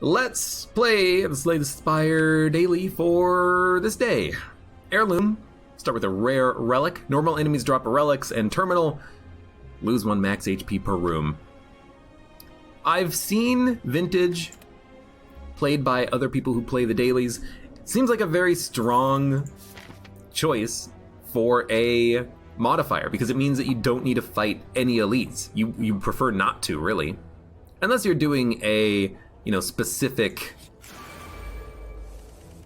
Let's play the Slay the Spire daily for this day. Heirloom, start with a rare relic. Normal enemies drop relics, and terminal, lose 1 max HP per room. I've seen Vintage played by other people who play the dailies. Seems like a very strong choice for a modifier, because it means that you don't need to fight any elites. You prefer not to, really. Unless you're doing a, specific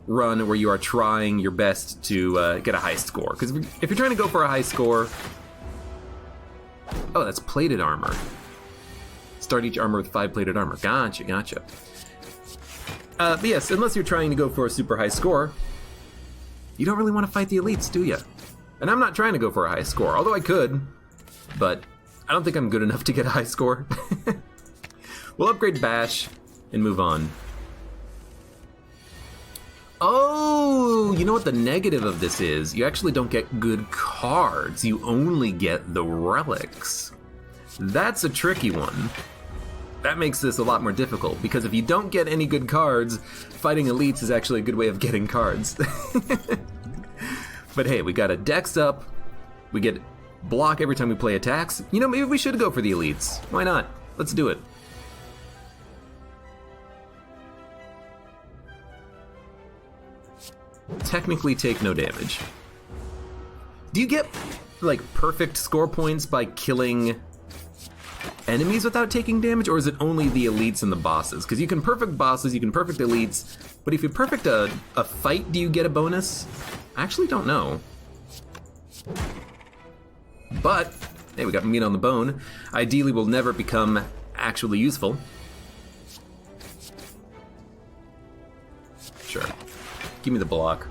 run where you are trying your best to get a high score. Because if you're trying to go for a high score... Oh, that's plated armor. Start each armor with 5 plated armor. Gotcha. But yes, unless you're trying to go for a super high score, you don't really want to fight the elites, do you? And I'm not trying to go for a high score, although I could, but I don't think I'm good enough to get a high score. We'll upgrade Bash and move on. Oh, you know what the negative of this is? You actually don't get good cards. You only get the relics. That's a tricky one. That makes this a lot more difficult, because if you don't get any good cards, fighting elites is actually a good way of getting cards. But hey, we got a dex up, we get block every time we play attacks. Maybe we should go for the elites. Why not? Let's do it. Technically take no damage. Do you get, perfect score points by killing enemies without taking damage, or is it only the elites and the bosses? Because you can perfect bosses, you can perfect elites, but if you perfect a fight, do you get a bonus? I actually don't know. But, hey, we got meat on the bone. Ideally will never become actually useful. Sure. Give me the block.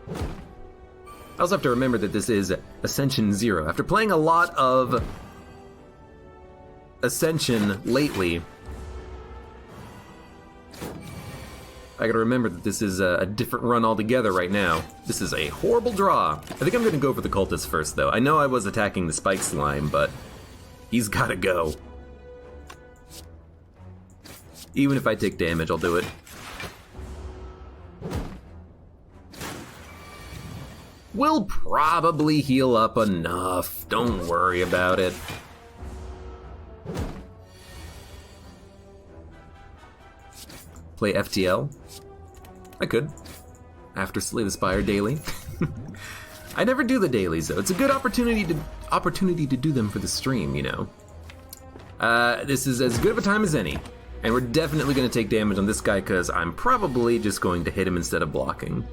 I also have to remember that this is Ascension 0. After playing a lot of Ascension lately, I gotta remember that this is a different run altogether right now. This is a horrible draw. I think I'm gonna go for the cultist first, though. I know I was attacking the spike slime, but he's gotta go. Even if I take damage, I'll do it. We'll probably heal up enough. Don't worry about it. Play FTL? I could. After Slay the Spire daily. I never do the dailies, though. It's a good opportunity to do them for the stream, This is as good of a time as any. And we're definitely going to take damage on this guy, because I'm probably just going to hit him instead of blocking.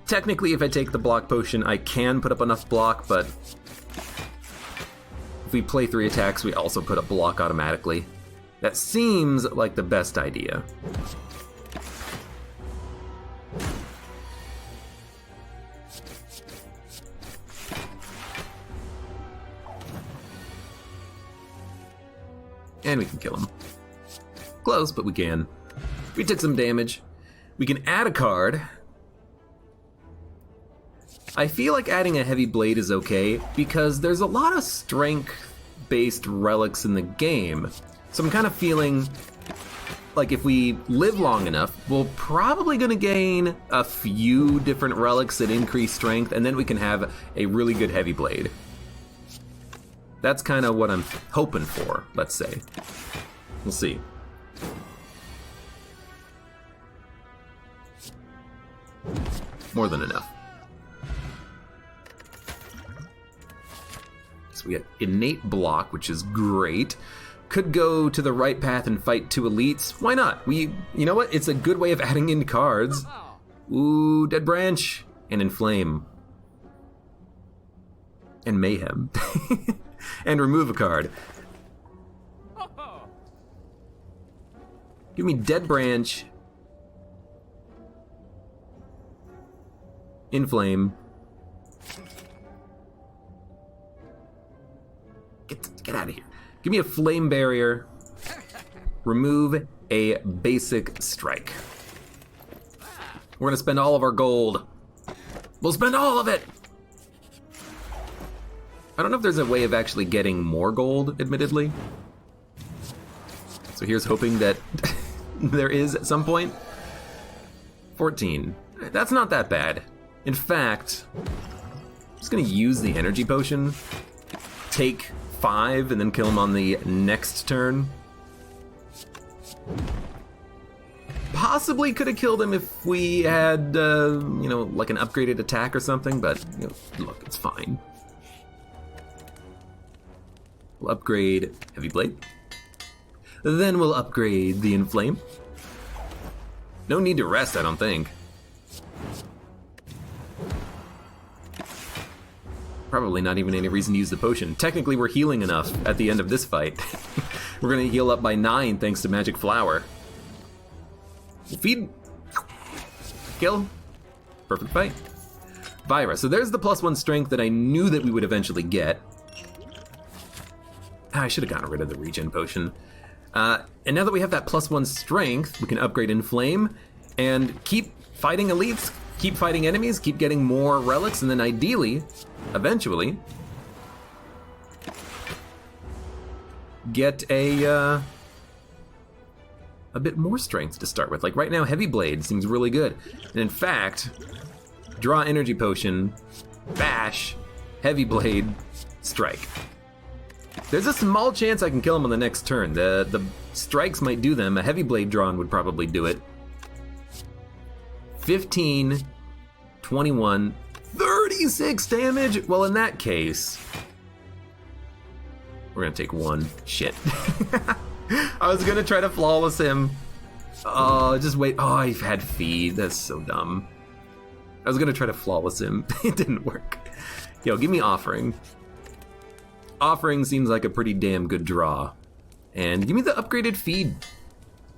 Technically, if I take the block potion, I can put up enough block, but if we play 3 attacks, we also put up block automatically. That seems like the best idea. And we can kill him. Close, but we can. We took some damage. We can add a card. I feel like adding a heavy blade is okay, because there's a lot of strength-based relics in the game. So I'm kind of feeling like if we live long enough, we're probably going to gain a few different relics that increase strength, and then we can have a really good heavy blade. That's kind of what I'm hoping for, let's say. We'll see. More than enough. So we got innate block, which is great. Could go to the right path and fight 2 elites. Why not? You know what? It's a good way of adding in cards. Ooh, Dead Branch. And Inflame. And Mayhem. And remove a card. Give me Dead Branch. Inflame. Get out of here. Give me a flame barrier. Remove a basic strike. We're gonna spend all of our gold. We'll spend all of it! I don't know if there's a way of actually getting more gold, admittedly. So here's hoping that there is at some point. 14. That's not that bad. In fact, I'm just gonna use the energy potion, take 5, and then kill him on the next turn. Possibly could have killed him if we had, you know, like an upgraded attack or something, but, you know, look, it's fine. We'll upgrade Heavy Blade. Then we'll upgrade the Inflame. No need to rest, I don't think. Probably not even any reason to use the potion. Technically, we're healing enough at the end of this fight. We're gonna heal up by 9 thanks to Magic Flower. Feed. Kill. Perfect fight. Vira. So there's the +1 strength that I knew that we would eventually get. I should have gotten rid of the regen potion. And now that we have that +1 strength, we can upgrade Inflame and keep fighting elites, keep fighting enemies, keep getting more relics, and then ideally, eventually, get a bit more strength to start with. Like right now, Heavy Blade seems really good. And in fact, draw Energy Potion, bash, Heavy Blade, strike. There's a small chance I can kill him on the next turn. The strikes might do them. A Heavy Blade drawn would probably do it. 15, 21, 36 damage? Well, in that case, we're gonna take 1. Shit. I was gonna try to flawless him. Oh, just wait. Oh, I've had feed. That's so dumb. I was gonna try to flawless him. It didn't work. Yo, give me Offering. Offering seems like a pretty damn good draw. And give me the upgraded feed.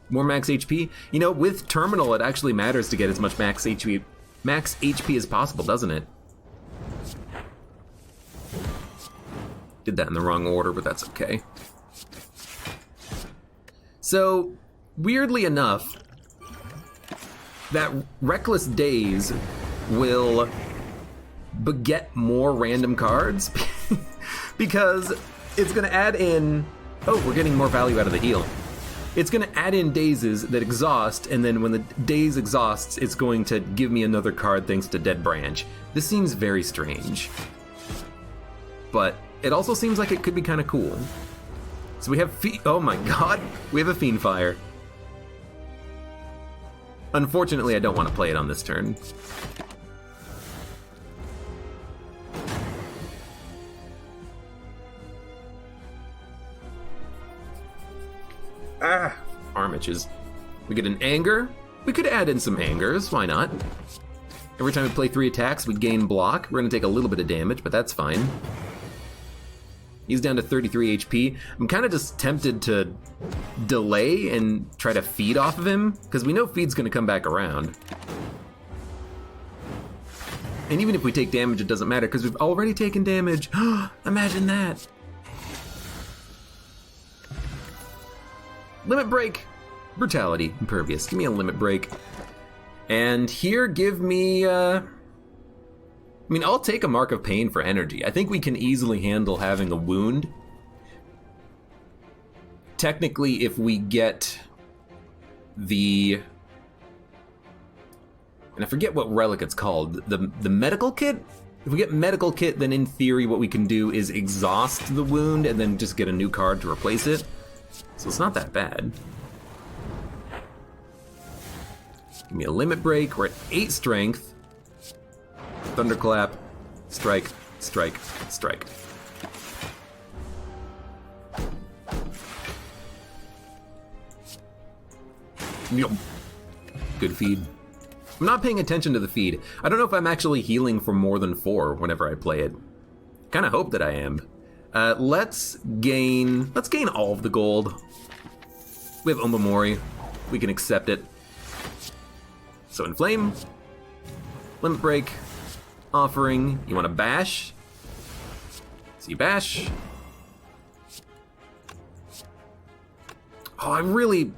More max HP. You know, with Terminal, it actually matters to get as much max HP as possible, doesn't it? Did that in the wrong order, but that's okay. So, weirdly enough, that Reckless Daze will beget more random cards because it's going to add in... Oh, we're getting more value out of the heal. It's going to add in dazes that exhaust, and then when the daze exhausts, it's going to give me another card thanks to Dead Branch. This seems very strange. But it also seems like it could be kind of cool. So we have oh my god, we have a Fiend Fire. Unfortunately, I don't want to play it on this turn. Arm itches. We get an Anger. We could add in some Angers, why not? Every time we play 3 attacks, we gain block. We're gonna take a little bit of damage, but that's fine. He's down to 33 HP. I'm kind of just tempted to delay and try to feed off of him, because we know feed's gonna come back around. And even if we take damage, it doesn't matter, because we've already taken damage. Imagine that. Limit Break. Brutality. Impervious. Give me a Limit Break. And here, give me... I mean, I'll take a Mark of Pain for energy. I think we can easily handle having a wound. Technically, if we get the... And I forget what relic it's called. The Medical Kit? If we get Medical Kit, then in theory what we can do is exhaust the wound and then just get a new card to replace it. So it's not that bad. Give me a Limit Break. We're at 8 strength. Thunderclap. Strike. Strike. Strike. Good feed. I'm not paying attention to the feed. I don't know if I'm actually healing for more than 4 whenever I play it. Kinda hope that I am. Let's gain all of the gold. We have Omamori. We can accept it. So Inflame. Limit Break. Offering. You want to bash? So you bash. Oh, I really...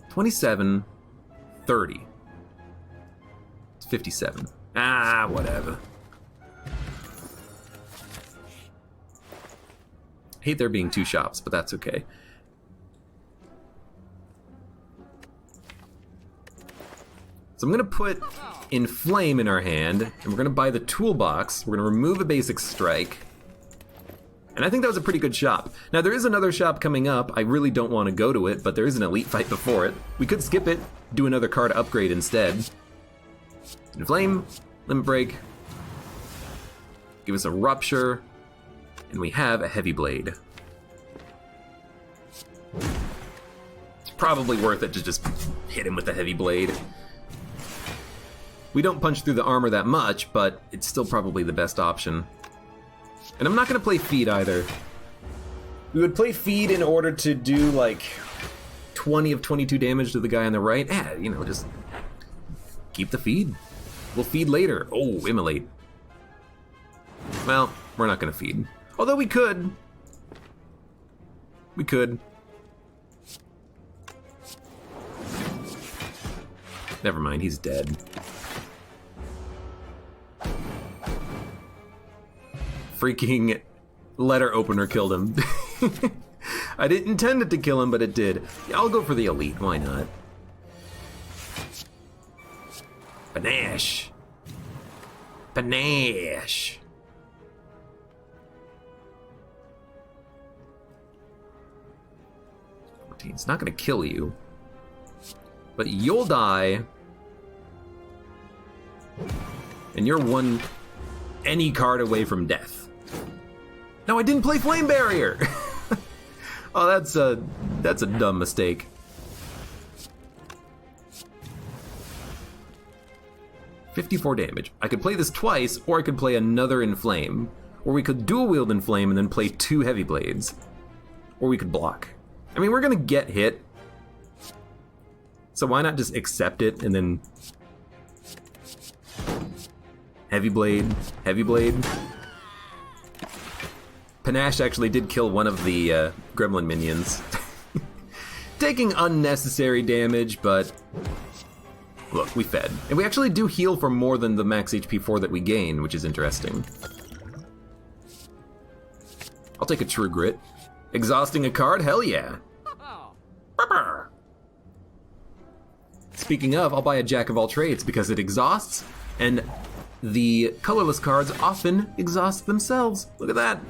27. 30. It's 57. Ah, whatever. Hate there being 2 shops, but that's okay. So I'm gonna put Inflame in our hand, and we're gonna buy the toolbox. We're gonna remove a basic strike. And I think that was a pretty good shop. Now there is another shop coming up. I really don't want to go to it, but there is an elite fight before it. We could skip it, do another card upgrade instead. Inflame, Limit Break, give us a Rupture, and we have a Heavy Blade. It's probably worth it to just hit him with the Heavy Blade. We don't punch through the armor that much, but it's still probably the best option. And I'm not gonna play Feed either. We would play Feed in order to do like 20 of 22 damage to the guy on the right. You know, just keep the Feed. We'll feed later. Oh, Immolate. Well, we're not gonna feed. Although we could. We could. Never mind, he's dead. Freaking letter opener killed him. I didn't intend it to kill him, but it did. Yeah, I'll go for the elite, why not? Panache. Panache. It's not gonna kill you, but you'll die, and you're any card away from death. No, I didn't play Flame Barrier. Oh, that's a dumb mistake. $54 damage. I could play this twice, or I could play another Inflame, or we could dual wield Inflame and then play 2 Heavy Blades, or we could block. I mean, we're gonna get hit, so why not just accept it and then Heavy Blade, Heavy Blade. Panache actually did kill one of the gremlin minions. Taking unnecessary damage, but look, we fed. And we actually do heal for more than the max HP 4 that we gain, which is interesting. I'll take a True Grit. Exhausting a card? Hell yeah. Speaking of, I'll buy a Jack of all trades because it exhausts, and the colorless cards often exhaust themselves. Look at that.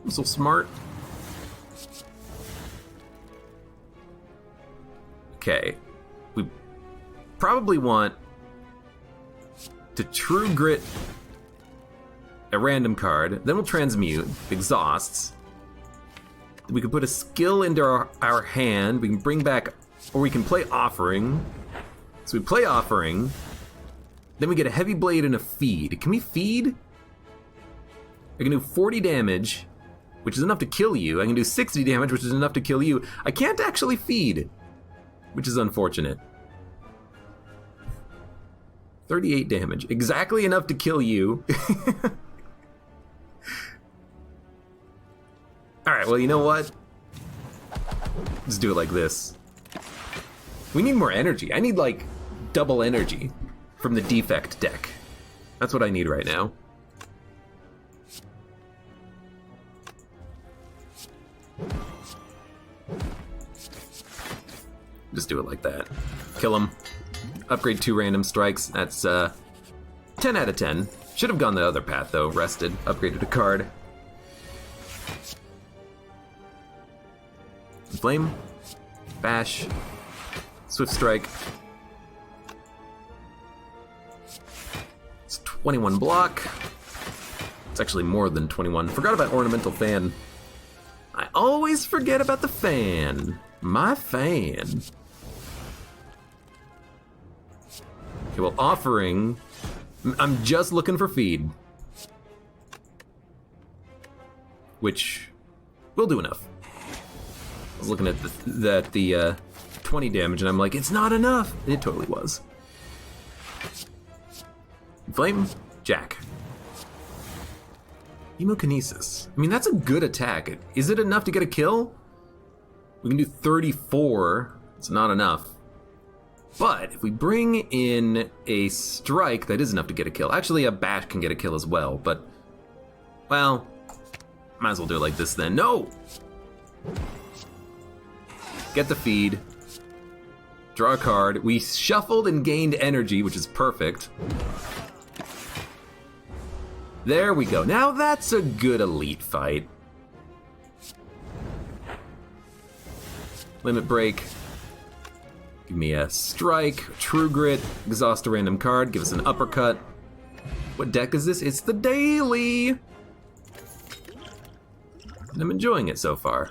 I'm so smart. Okay. We probably want to True Grit a random card, then we'll transmute, exhausts. We can put a skill into our hand, we can bring back, or we can play Offering. So we play Offering, then we get a Heavy Blade and a Feed. Can we feed? I can do 40 damage, which is enough to kill you. I can do 60 damage, which is enough to kill you. I can't actually feed, which is unfortunate. 38 damage, exactly enough to kill you. Alright, well, you know what? Let's do it like this. We need more energy. I need, like, double energy from the defect deck. That's what I need right now. Just do it like that. Kill him. Upgrade 2 random strikes. That's 10 out of 10. Should have gone the other path, though. Rested. Upgraded a card. Flame, Bash, Swift Strike. It's 21 block. It's actually more than 21. Forgot about Ornamental Fan. I always forget about the fan. My fan. Okay, well, Offering. I'm just looking for Feed, which will do enough. I was looking at the 20 damage, and I'm like, it's not enough. And it totally was. Flame, Jack. Hemokinesis. I mean, that's a good attack. Is it enough to get a kill? We can do 34. It's not enough. But if we bring in a strike, that is enough to get a kill. Actually, a Bash can get a kill as well, but, well, might as well do it like this then. No! Get the Feed. Draw a card. We shuffled and gained energy, which is perfect. There we go. Now that's a good elite fight. Limit break. Give me a strike, true grit, exhaust a random card, give us an uppercut. What deck is this? It's the daily! And I'm enjoying it so far.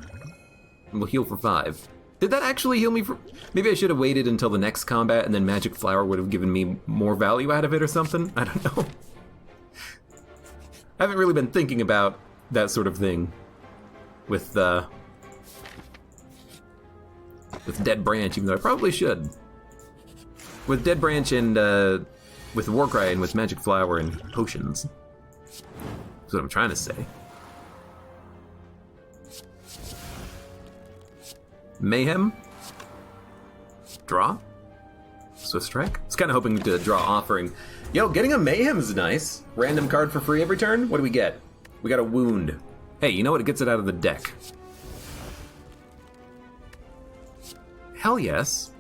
And we'll heal for 5. Did that actually heal me for... Maybe I should have waited until the next combat and then Magic Flower would have given me more value out of it or something? I don't know. I haven't really been thinking about that sort of thing with Dead Branch, even though I probably should. With Dead Branch and with Warcry and with Magic Flower and Potions. That's what I'm trying to say. Mayhem. Draw. Swift Strike. I was kind of hoping to draw Offering. Yo, getting a Mayhem is nice. Random card for free every turn. What do we get? We got a Wound. Hey, you know what? It gets it out of the deck. Hell yes.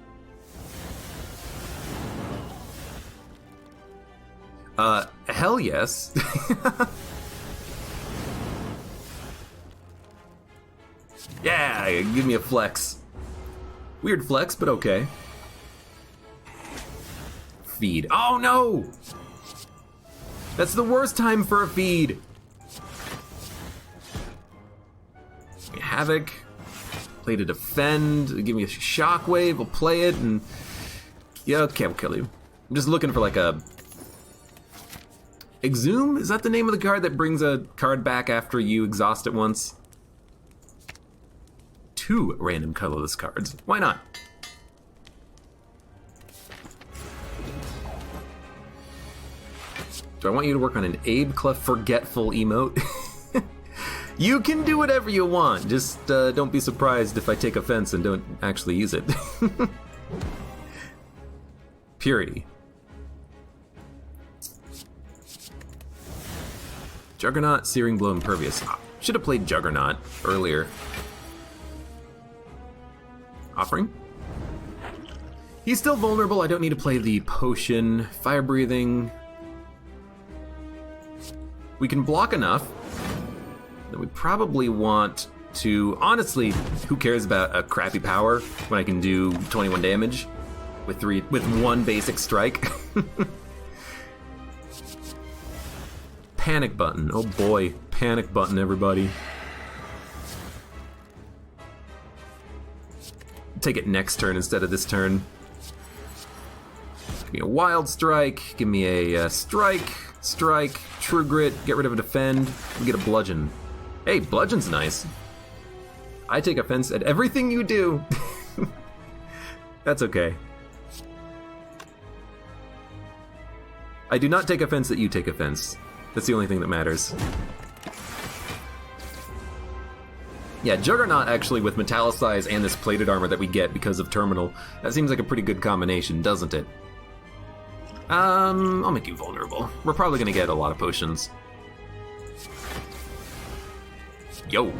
Hell yes. Yeah, give me a flex. Weird flex, but okay. Feed. Oh no! That's the worst time for a feed. Havoc. Play to defend. Give me a shockwave. We'll play it and... Yeah, okay, we'll kill you. I'm just looking for like a... Exhume? Is that the name of the card that brings a card back after you exhaust it once? 2 random colorless cards. Why not? Do I want you to work on an AbeClancy forgetful emote? You can do whatever you want. Just don't be surprised if I take offense and don't actually use it. Purity. Juggernaut, Searing Blow, Impervious. Should have played Juggernaut earlier. Offering. He's still vulnerable. I don't need to play the potion. Fire breathing. We can block enough that we probably want to... Honestly, who cares about a crappy power when I can do 21 damage with 1 basic strike? Panic button. Oh boy, panic button, everybody. Take it next turn instead of this turn. Give me a wild strike. Give me a strike, true grit. Get rid of a defend. We get a bludgeon. Hey, bludgeon's nice. I take offense at everything you do. That's okay. I do not take offense that you take offense. That's the only thing that matters. Yeah, Juggernaut actually with Metallicize and this plated armor that we get because of Terminal. That seems like a pretty good combination, doesn't it? I'll make you vulnerable. We're probably gonna get a lot of potions. Yo.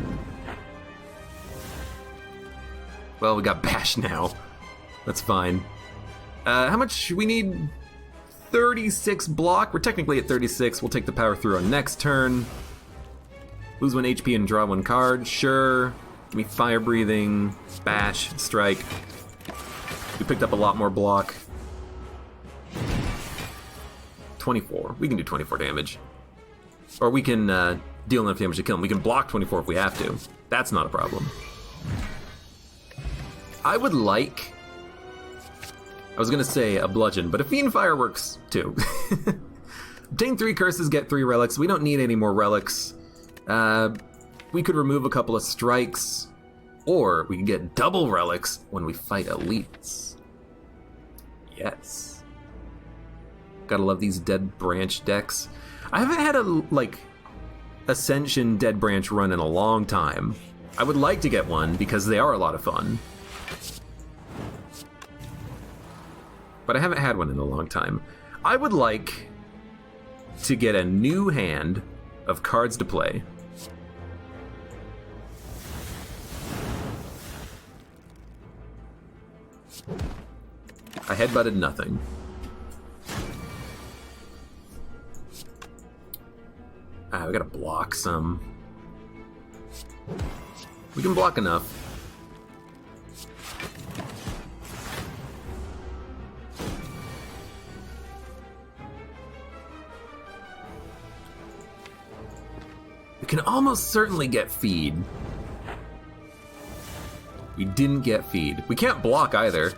Well, we got Bash now. That's fine. How much we need? 36 block. We're technically at 36. We'll take the power through on next turn. Lose 1 HP and draw 1 card. Sure. Give me fire breathing, bash, strike. We picked up a lot more block. 24. We can do 24 damage. Or we can deal enough damage to kill him. We can block 24 if we have to. That's not a problem. I would like... I was gonna say a bludgeon, but a Fiend Fire works too. Obtain 3 curses, get 3 relics. We don't need any more relics. We could remove a couple of strikes, or we can get double relics when we fight elites. Yes. Gotta love these Dead Branch decks. I haven't had a, Ascension Dead Branch run in a long time. I would like to get one because they are a lot of fun. But I haven't had one in a long time. I would like to get a new hand of cards to play. I headbutted nothing. We gotta block some. We can block enough. We can almost certainly get feed. We didn't get feed. We can't block either.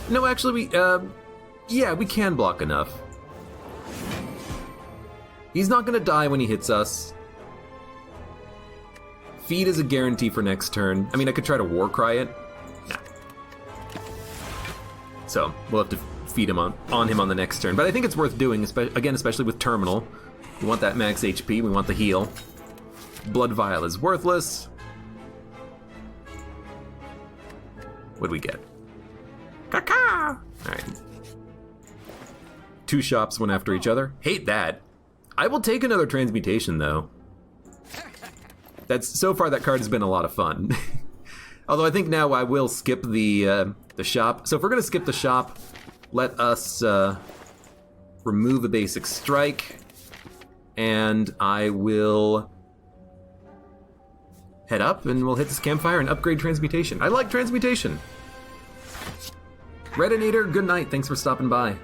No, actually, yeah, we can block enough. He's not gonna die when he hits us. Feed is a guarantee for next turn. I mean, I could try to Warcry it. Nah. So, we'll have to feed him on him on the next turn. But I think it's worth doing, again, especially with Terminal. We want that max HP, we want the heal. Blood Vial is worthless. What'd we get? Caca! Alright. 2 shops went after each other. Hate that. I will take another transmutation, though. So far that card has been a lot of fun. Although I think now I will skip the shop. So if we're gonna skip the shop, let us remove a basic strike, and I will head up and we'll hit this campfire and upgrade transmutation. I like transmutation. Redinator, good night. Thanks for stopping by.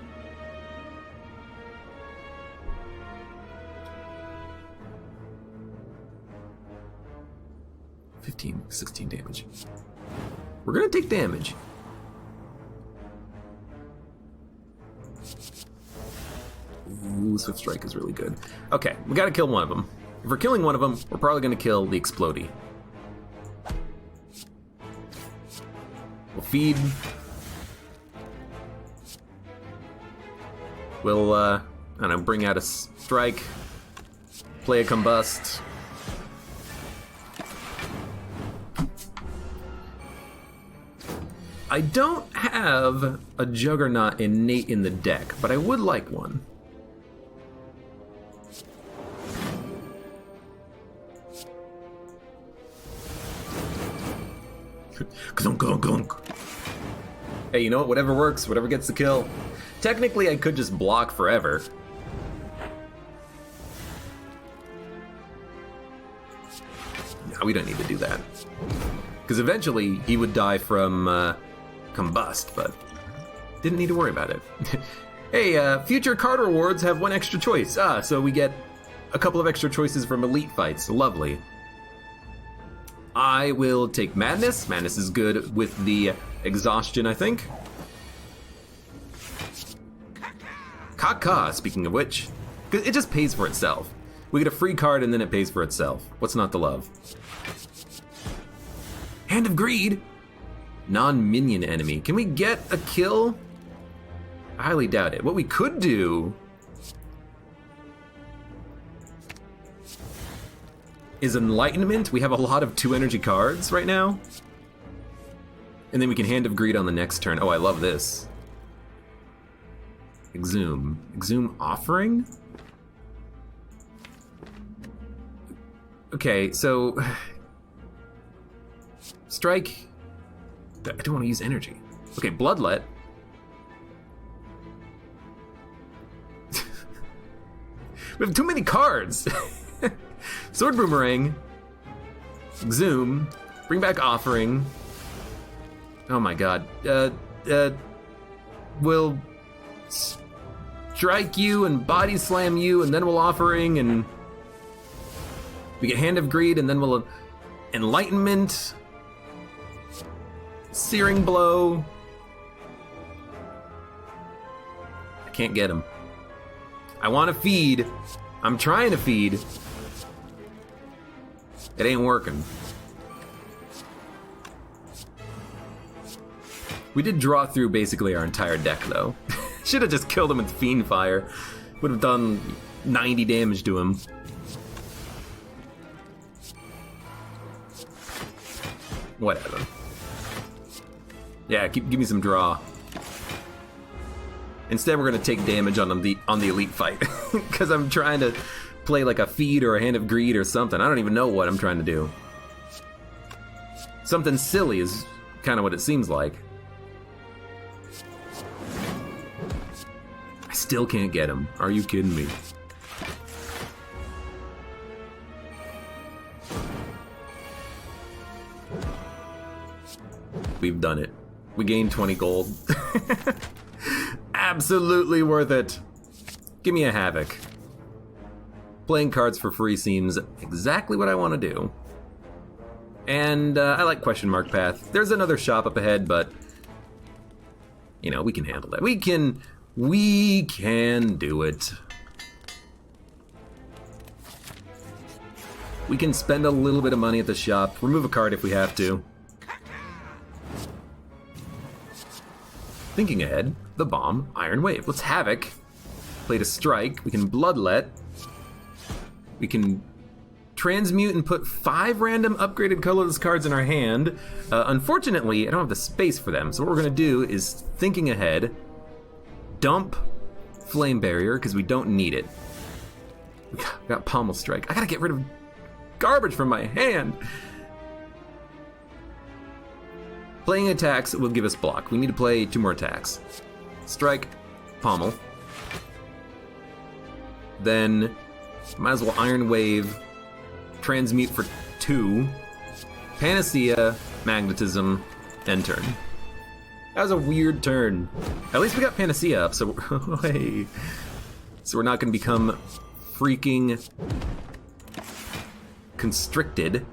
16 damage. We're gonna take damage. Ooh, Swift Strike is really good. Okay, we gotta kill one of them. If we're killing one of them, we're probably gonna kill the Explodey. We'll feed. We'll, I don't know, bring out a strike. Play a combust. I don't have a Juggernaut innate in the deck, but I would like one. Hey, you know what? Whatever works, whatever gets the kill. Technically, I could just block forever. No, we don't need to do that. Because eventually, he would die from combust, but didn't need to worry about it. Hey, future card rewards have 1 extra choice. So we get a couple of extra choices from elite fights. Lovely. I will take Madness. Madness is good with the exhaustion, I think. Kaka, speaking of which. It just pays for itself. We get a free card and then it pays for itself. What's not to love? Hand of Greed. Non-minion enemy. Can we get a kill? I highly doubt it. What we could do is Enlightenment. We have a lot of 2 energy cards right now. And then we can Hand of Greed on the next turn. Oh, I love this. Exhume. Exhume Offering? Okay, so... Strike... I don't want to use energy. Okay, Bloodlet. We have too many cards! Sword Boomerang. Exhume. Bring back Offering. Oh my god. We'll strike you and body slam you, and then we'll Offering, and we get Hand of Greed, and then we'll Enlightenment. Searing Blow. I can't get him. I want to feed. I'm trying to feed. It ain't working. We did draw through basically our entire deck, though. Should have just killed him with Fiend Fire. Would have done 90 damage to him. Whatever. Yeah, give me some draw. Instead, we're gonna take damage on the elite fight because I'm trying to play like a feed or a Hand of Greed or something. I don't even know what I'm trying to do. Something silly is kind of what it seems like. still can't get him. Are you kidding me? We've done it. We gained 20 gold. Absolutely worth it. Give me a Havoc. Playing cards for free seems exactly what I want to do. And I like question mark path. There's another shop up ahead, but you know, we can handle that. We can do it. We can spend a little bit of money at the shop, remove a card if we have to. Thinking ahead, the bomb, Iron Wave. Let's Havoc. Play to strike. We can Bloodlet. We can transmute and put 5 random upgraded colorless cards in our hand. Unfortunately, I don't have the space for them, so what we're gonna do is, thinking ahead, dump Flame Barrier, because we don't need it. We got Pommel Strike. I gotta get rid of garbage from my hand. Playing attacks will give us block. We need to play 2 more attacks. Strike, Pommel. Then, might as well Iron Wave, transmute for 2, Panacea, Magnetism, end turn. That was a weird turn. At least we got Panacea up, so hey. So we're not gonna become freaking constricted.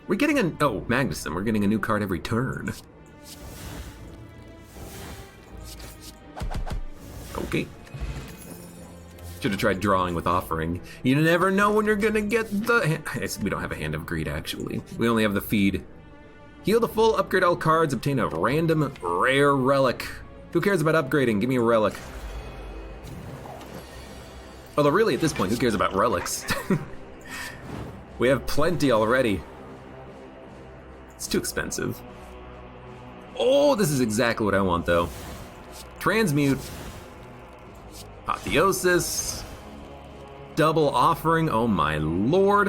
We're getting Magnetism. We're getting a new card every turn. Okay. Should have tried drawing with offering. You never know when you're gonna get the... We don't have a Hand of Greed, actually. We only have the feed. Heal the full, upgrade all cards, obtain a random rare relic. Who cares about upgrading? Give me a relic. Although really, at this point, who cares about relics? We have plenty already. It's too expensive. Oh, this is exactly what I want, though. Transmute. Apotheosis. Double Offering. Oh my lord.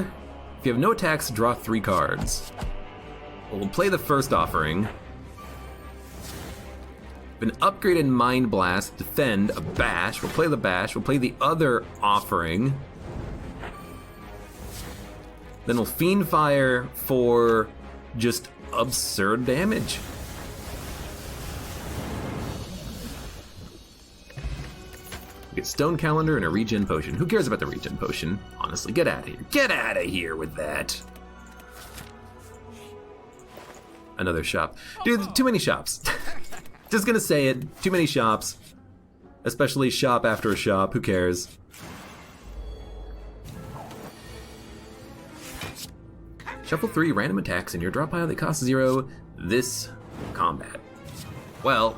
If you have no attacks, draw 3 cards. We'll play the first Offering. An upgraded Mind Blast, Defend, a Bash. We'll play the Bash. We'll play the other Offering. Then we'll Fiend Fire for just absurd damage. We get Stone Calendar and a Regen Potion. Who cares about the Regen Potion? Honestly, get out of here. Get out of here with that. Another shop. Dude, too many shops. Just gonna say it. Too many shops. Especially shop after a shop. Who cares? Shuffle 3 random attacks in your draw pile that cost 0 this combat. Well,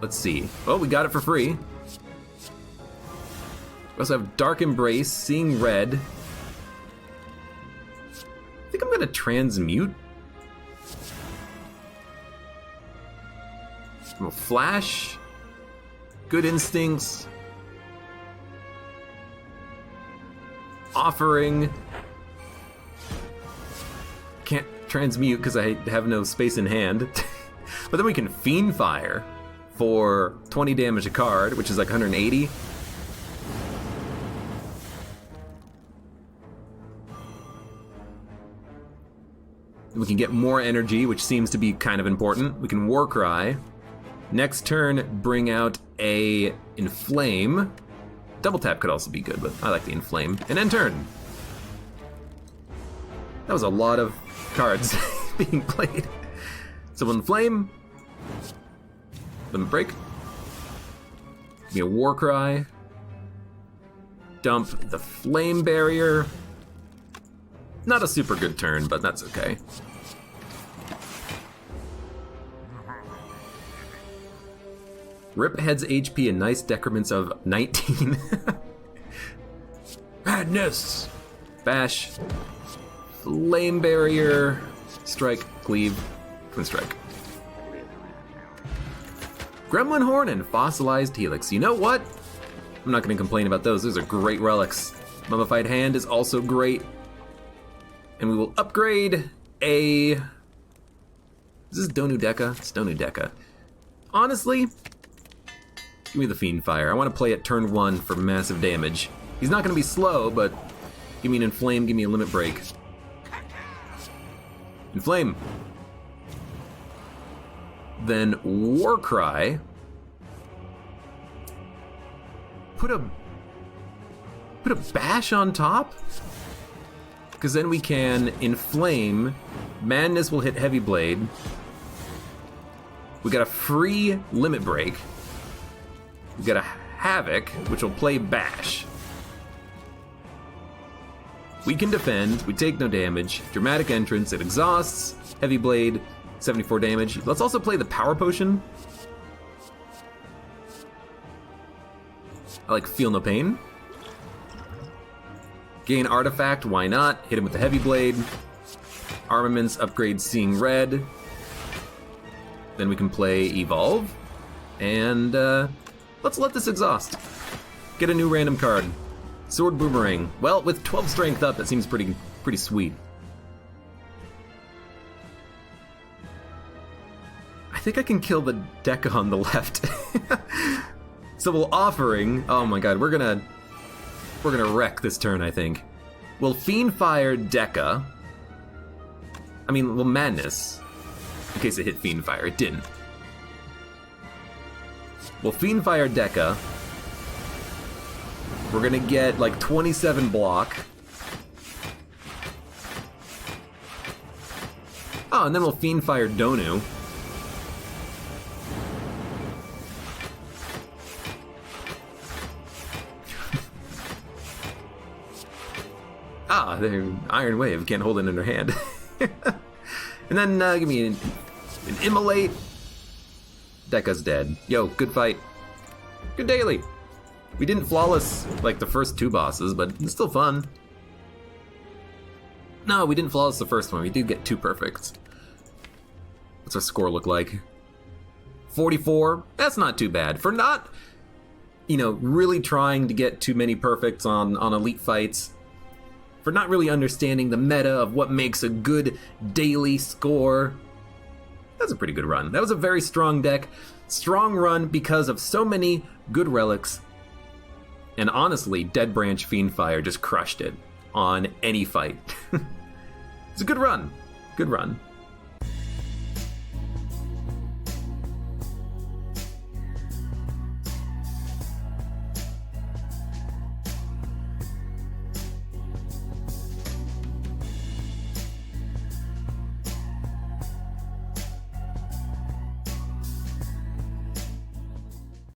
let's see. Oh, we got it for free. We also have Dark Embrace, Seeing Red. I think I'm gonna transmute. We'll Flash. Good Instincts. Offering. Can't transmute because I have no space in hand. But then we can Fiend Fire for 20 damage a card, which is like 180. We can get more energy, which seems to be kind of important. We can Warcry. Next turn, bring out a Inflame. Double tap could also be good, but I like the Inflame. And end turn. That was a lot of cards being played. So we'll Inflame. Limit Break. Give me a Warcry. Dump the Flame Barrier. Not a super good turn, but that's okay. Rip Head's HP and nice decrements of 19. Madness! Bash. Flame Barrier. Strike. Cleave. Twin Strike. Gremlin Horn and Fossilized Helix. You know what? I'm not going to complain about those. Those are great relics. Mummified Hand is also great. And we will upgrade a... Is this Donu Deka? It's Donu Deka. Honestly, Give me the Fiendfire. I want to play at turn 1 for massive damage. He's not going to be slow, but give me an Inflame, give me a Limit Break. Inflame. Then Warcry. Put a Bash on top? Because then we can Inflame. Madness will hit Heavy Blade. We got a free Limit Break. We got a Havoc, which will play Bash. We can defend, we take no damage. Dramatic Entrance, it exhausts. Heavy Blade, 74 damage. Let's also play the Power Potion. I like Feel No Pain. Gain Artifact, why not? Hit him with the Heavy Blade. Armaments, upgrade Seeing Red. Then we can play Evolve. And let's let this exhaust. Get a new random card. Sword Boomerang. Well, with 12 strength up, that seems pretty sweet. I think I can kill the Deca on the left. So we'll Offering. Oh my god, we're gonna wreck this turn, I think. We'll Fiendfire Deca. I mean, well, Madness. In case it hit Fiendfire, it didn't. We'll Fiendfire Deca. We're gonna get like 27 block. Oh, and then we'll Fiendfire Donu. The Iron Wave, can't hold it in her hand. And then give me an Immolate. Deca's dead. Yo, good fight. Good daily. We didn't flawless like the first 2 bosses, but it's still fun. No, we didn't flawless the first one. We did get 2 perfects. What's our score look like? 44. That's not too bad. For not, really trying to get too many perfects on elite fights. For not really understanding the meta of what makes a good daily score. That's a pretty good run. That was a very strong deck. Strong run because of so many good relics. And honestly, Dead Branch Fiendfire just crushed it on any fight. It's a good run. Good run.